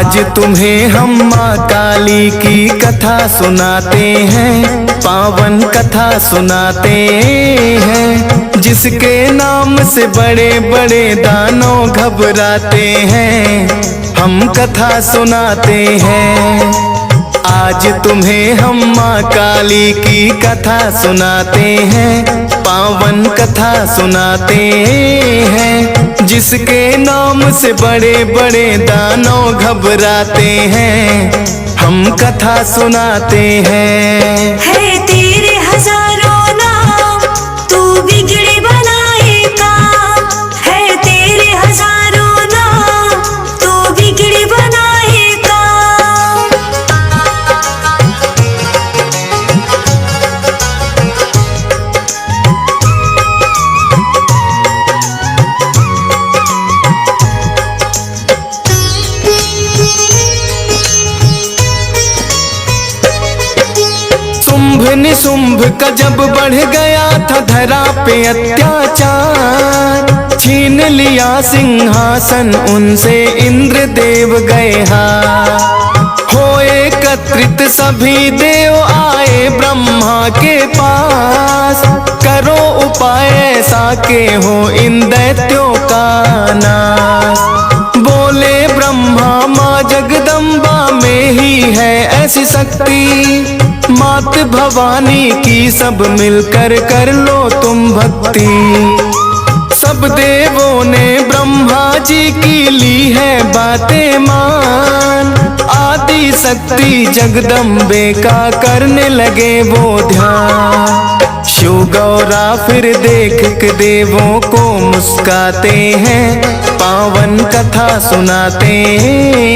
आज तुम्हें हम माँ काली की कथा सुनाते हैं, पावन कथा सुनाते हैं, जिसके नाम से बड़े बड़े दानव घबराते हैं। हम कथा सुनाते हैं, आज तुम्हें हम माँ काली की कथा सुनाते हैं, पावन कथा सुनाते हैं, जिसके नाम से बड़े बड़े दानव घबराते हैं। हम कथा सुनाते हैं। है तेरे हजारों नाम, तू बिगड़े बनाए काम। है तेरे हजारों नाम, तू बिगड़े बनाए काम। शुंभ निशुंभ का जब बढ़ गया था धरा पे अत्याचार, छीन लिया सिंहासन उनसे इंद्र देव गए हार। हो एकत्रित सभी देव आए ब्रह्मा के पास, करो उपाय ऐसा के हो इन दैत्यों का नाश। बोले ब्रह्मा माँ जगदम्बा में ही है ऐसी शक्ति, मात भवानी की सब मिलकर कर लो तुम भक्ति। सब देवों ने ब्रह्मा जी की ली है बातें मान, आदि शक्ति जगदम्बे का करने लगे वो ध्यान। शिव गौरा फिर देख के देवों को मुस्काते हैं, पावन कथा सुनाते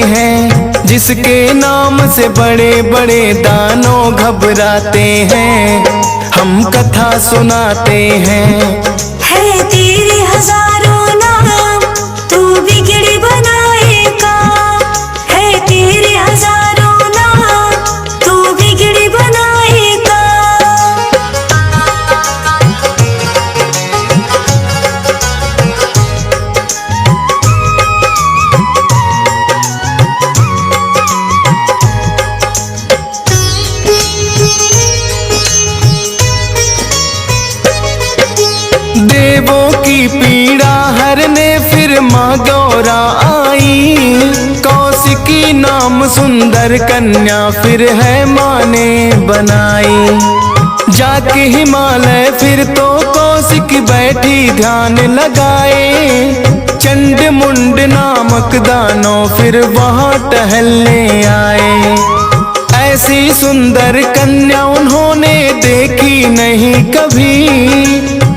हैं, जिसके नाम से बड़े बड़े दानव घबराते हैं। हम कथा सुनाते हैं। है तेरे हजारों नाम, तू बिगड़े बनाए काम। है तेरे हजारों नाम, तू बिगड़े बनाए काम। देवों की पीड़ा हरने फिर माँ गौरा आई, कौशिकी नाम सुंदर कन्या फिर है माँ ने बनाई। जाके हिमालय फिर तो कौशिक बैठी ध्यान लगाए, चंड मुंड नामक दानव फिर वहाँ टहलने आए। ऐसी सुंदर कन्या उन्होंने देखी नहीं कभी,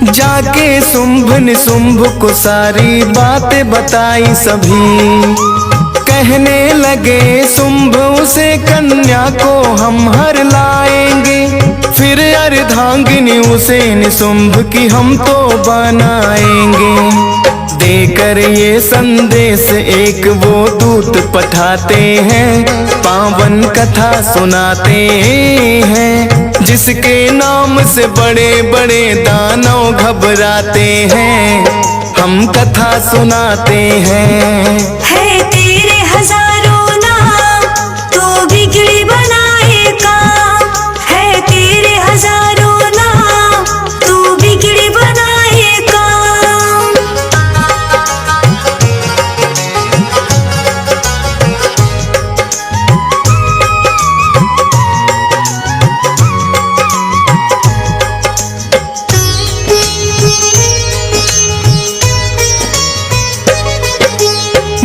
जाके शुंभ निशुंभ को सारी बातें बताई सभी। कहने लगे शुंभ उसे कन्या को हम हर लाएंगे, फिर अर्धांगिनी उसे निशुंभ की हम तो बनाएंगे। देकर ये संदेश एक वो दूत पठाते हैं, पावन कथा सुनाते हैं, जिसके नाम से बड़े बड़े दानव घबराते हैं। हम कथा सुनाते हैं। है तेरे हजारों नाम, तू बिगड़े बनाए काम। है तेरे हजारों नाम, तू बिगड़े बनाए काम।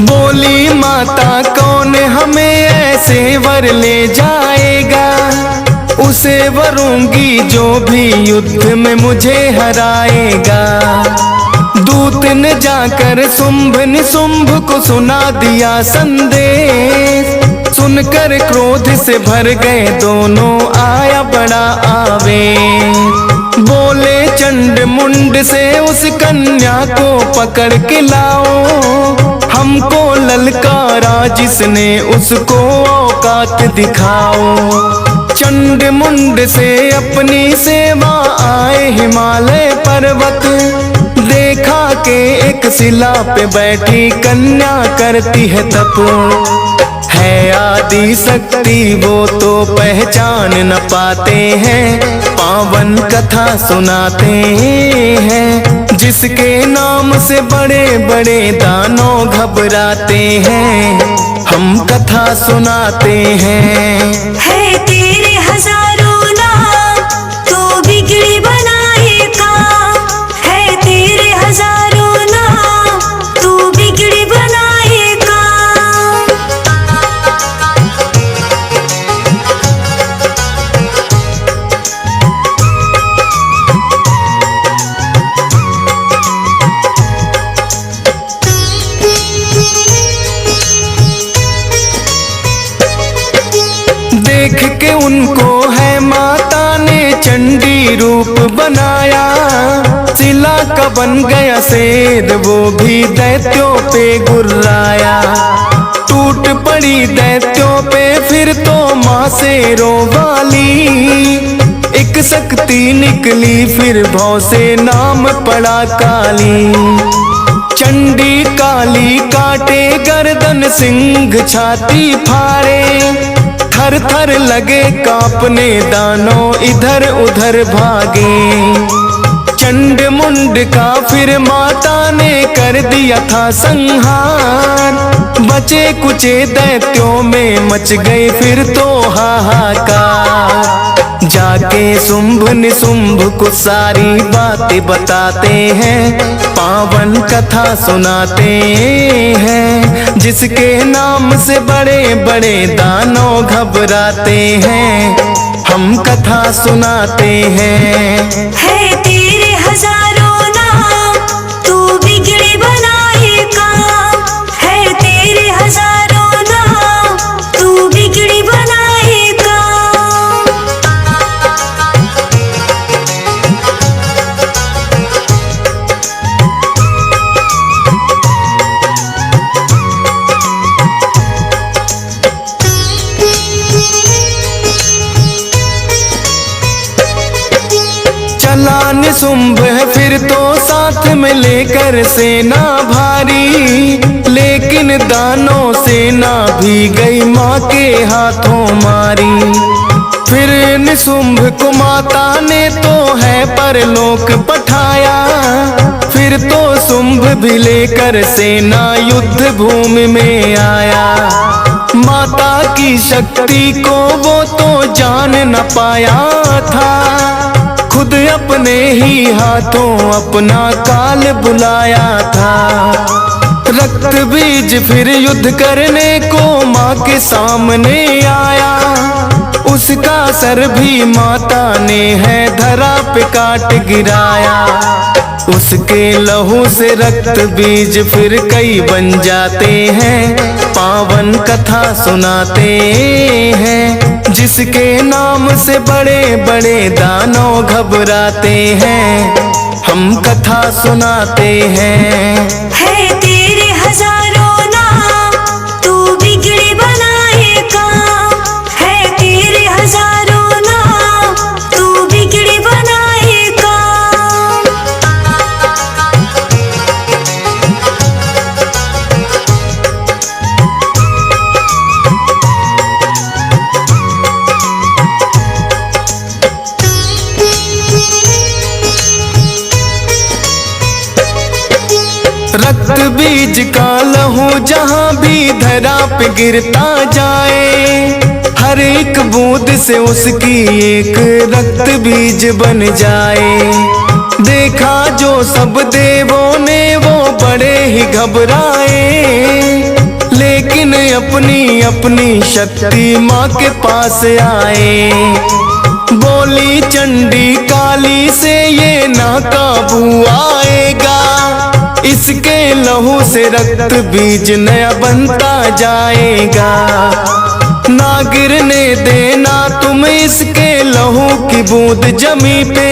बोली माता कौन हमें ऐसे वर ले जाएगा, उसे वरूंगी जो भी युद्ध में मुझे हराएगा। दूत ने जाकर शुंभ निशुंभ को सुना दिया संदेश, सुनकर क्रोध से भर गए दोनों आया बड़ा आवेश। बोले चंड मुंड से उस कन्या को पकड़ के लाओ, हमको ललकारा जिसने उसको औकात दिखाओ। चंड मुंड से अपनी सेवा आए हिमालय पर्वत, देखा के एक शिला पे बैठी कन्या करती है तप। है आदि शक्ति वो तो पहचान न पाते हैं, पावन कथा सुनाते हैं। जिसके नाम से बड़े बड़े दानव घबराते हैं, हम कथा सुनाते हैं। है तेरे हजारों नाम, तू बिगड़ी बनाएगा। है तेरे हजारों नाम, तू बिगड़ी बनाएगा। देख के उनको है माता ने चंडी रूप बनाया, शिला का बन गया शेर वो भी दैत्यों पे गुर्राया। टूट पड़ी दैत्यों पे फिर तो माँ शेरों वाली, एक शक्ति निकली फिर भौ से नाम पड़ा काली। चंडी काली काटे गर्दन सिंह छाती फाड़े, थर थर लगे कांपने दानों इधर उधर भागे। चंड मुंड का फिर माता ने कर दिया था संहार, बचे कुचे दैत्यों में मच गई फिर तो हाहाकार। जाके शुंभ निशुंभ को सारी बातें बताते हैं, पावन कथा सुनाते हैं। जिसके नाम से बड़े बड़े दानव घबराते हैं, हम कथा सुनाते हैं। है तेरे हजारों नाम, तू बिगड़ी बनाएगा। है तेरे हजारों नाम, तू बिगड़ी बनाएगा। चला निशुंभ है फिर तो साथ में लेकर सेना भारी, लेकिन दानों सेना भी गई माँ के हाथों मारी। फिर निशुंभ को माता ने तो है परलोक पठाया, फिर तो शुंभ भी लेकर सेना युद्ध भूमि में आया। माता की शक्ति को वो तो जान न पाया था, खुद अपने ही हाथों अपना काल बुलाया था। रक्त बीज फिर युद्ध करने को माँ के सामने आया, उसका सर भी माता ने है धरा पे काट गिराया। उसके लहू से रक्त बीज फिर कई बन जाते हैं, पावन कथा सुनाते हैं। जिसके नाम से बड़े बड़े दानव घबराते हैं, हम कथा सुनाते हैं। है तेरे हजारों नाम, तू बिगड़ी बनाएगा। है तेरे हजारों नाम, तू बिगड़ी बनाएगा। रक्त बीज का लहू जहाँ भी धरा पे गिरता जाए, हर एक बूंद से उसकी एक रक्त बीज बन जाए। देखा जो सब देवों ने वो बड़े ही घबराए, लेकिन अपनी अपनी शक्ति माँ के पास आए। बोली चंडी काली से ये ना काबू आएगा, इसके लहू से रक्त बीज नया बनता जाएगा। ना गिरने देना तुम इसके लहू की बूंद जमी पे,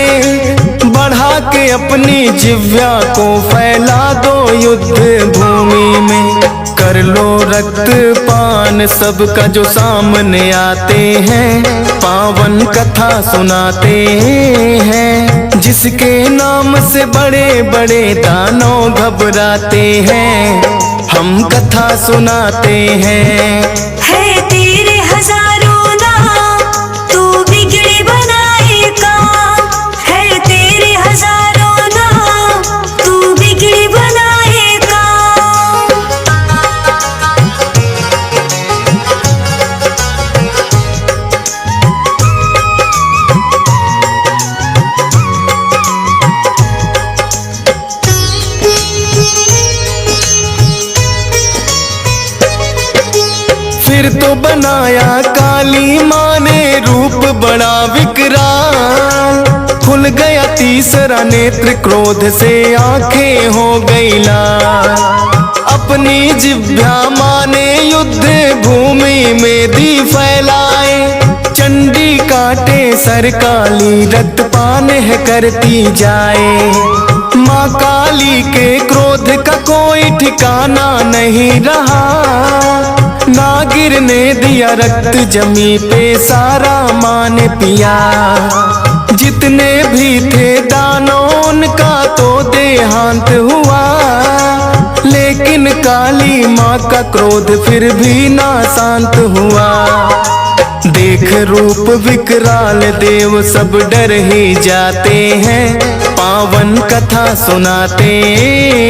बढ़ा के अपनी जिह्वा को फैला दो युद्ध भूमि में। कर लो रक्त पान सबका जो सामने आते हैं, पावन कथा सुनाते हैं। जिसके नाम से बड़े बड़े दानव घबराते हैं, हम कथा सुनाते हैं। है तो बनाया काली माँ ने रूप बड़ा विकराल। खुल गया तीसरा नेत्र, क्रोध से आंखें हो गई लाल। अपनी जिह्वा माँ ने युद्ध भूमि में दी फैलाए। चंडी काटे सर काली, रक्तपान है करती जाए। माँ काली के क्रोध का कोई ठिकाना नहीं रहा। ना गिरने दिया रक्त जमी पे, सारा माँ ने पिया। जितने भी थे दानों उनका तो देहांत हुआ। लेकिन काली माँ का क्रोध फिर भी ना शांत हुआ। देख रूप विकराल देव सब डर ही जाते हैं। पावन कथा सुनाते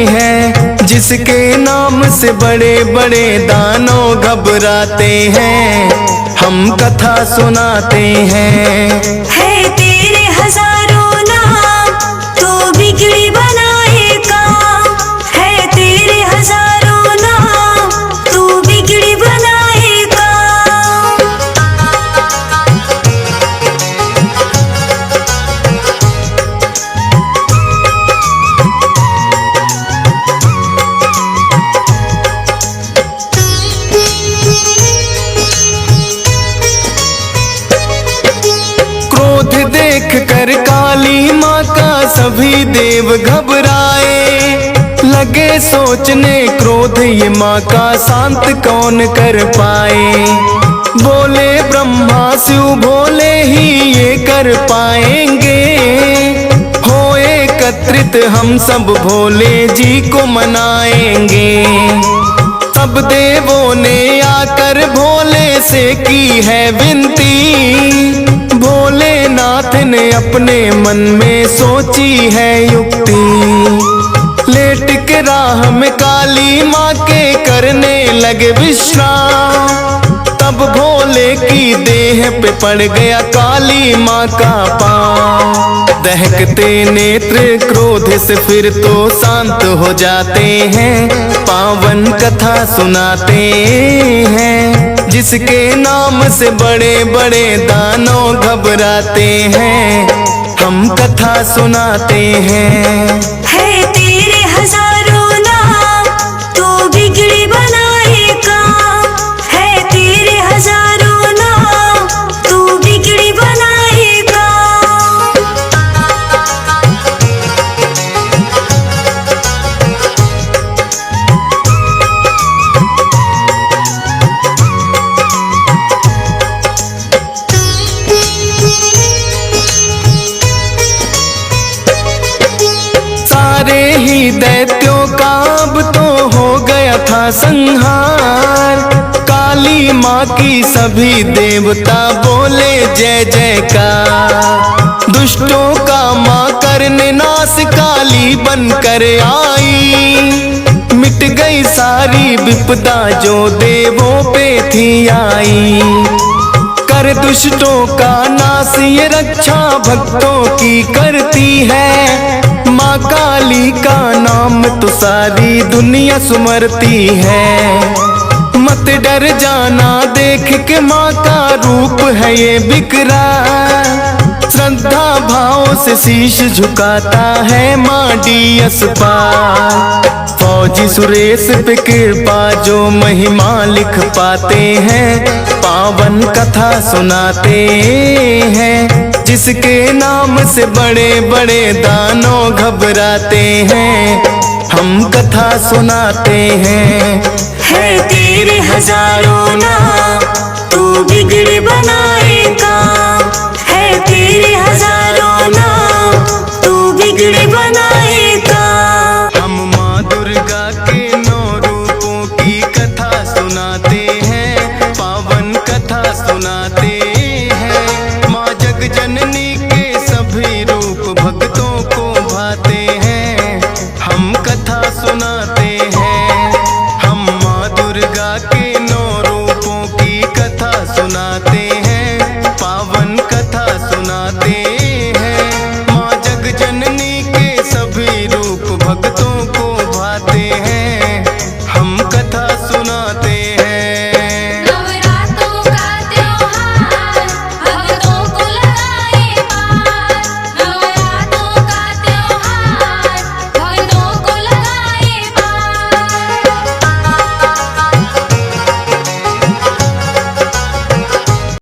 हैं, जिसके नाम से बड़े बड़े दानव घबराते हैं। हम कथा सुनाते हैं। है तेरे हजारों नाम, तो बिगड़ी बनाएगा। है तेरे हजारों नाम, तो बिगड़ी बनाएगा। क्रोध देख कर काली माँ का सभी देव घबराए। लगे सोचने क्रोध ये माँ का शांत कौन कर पाए। बोले ब्रह्मा शिव भोले ही ये कर पाएंगे। हो एकत्रित हम सब भोले जी को मनाएंगे। सब देवों ने आकर भोले से की है विनती। भोलेनाथ ने अपने मन में सोची है युक्ति। लेट के राह में काली माँ के करने लगे विश्राम। तब भोले की देह पे पड़ गया काली माँ का पाँव। दहकते नेत्र क्रोध से फिर तो शांत हो जाते हैं। पावन कथा सुनाते हैं, जिसके नाम से बड़े बड़े दानव घबराते हैं। हम कथा सुनाते हैं। है तेरे हजारों नाम, तो बिगड़ी बनाएगा। है तेरे हजारों नाम, तो बिगड़ी बनाएगा। सारे ही दैत्यों का अब तो हो गया था संहार। काली माँ की सभी देवता बोले जय जयकार। दुष्टों का माँ करने नाश काली बनकर आई। मिट गई सारी विपदा जो देवों पे थी आई। कर दुष्टों का नाश ये रक्षा भक्तों की करती है। माँ काली का नाम तो सारी दुनिया सुमरती है। मत डर जाना देख के माँ का रूप है ये विकराल। श्रद्धा भाव से शीश झुकाता है माँ डीएस पाल। फौजी सुरेश पे कृपा जो महिमा लिख पाते हैं। पावन कथा सुनाते हैं, जिसके नाम से बड़े बड़े दानव घबराते हैं। हम कथा सुनाते हैं। है तेरे हजारों नाम, तो बिगड़ी बनाएगा।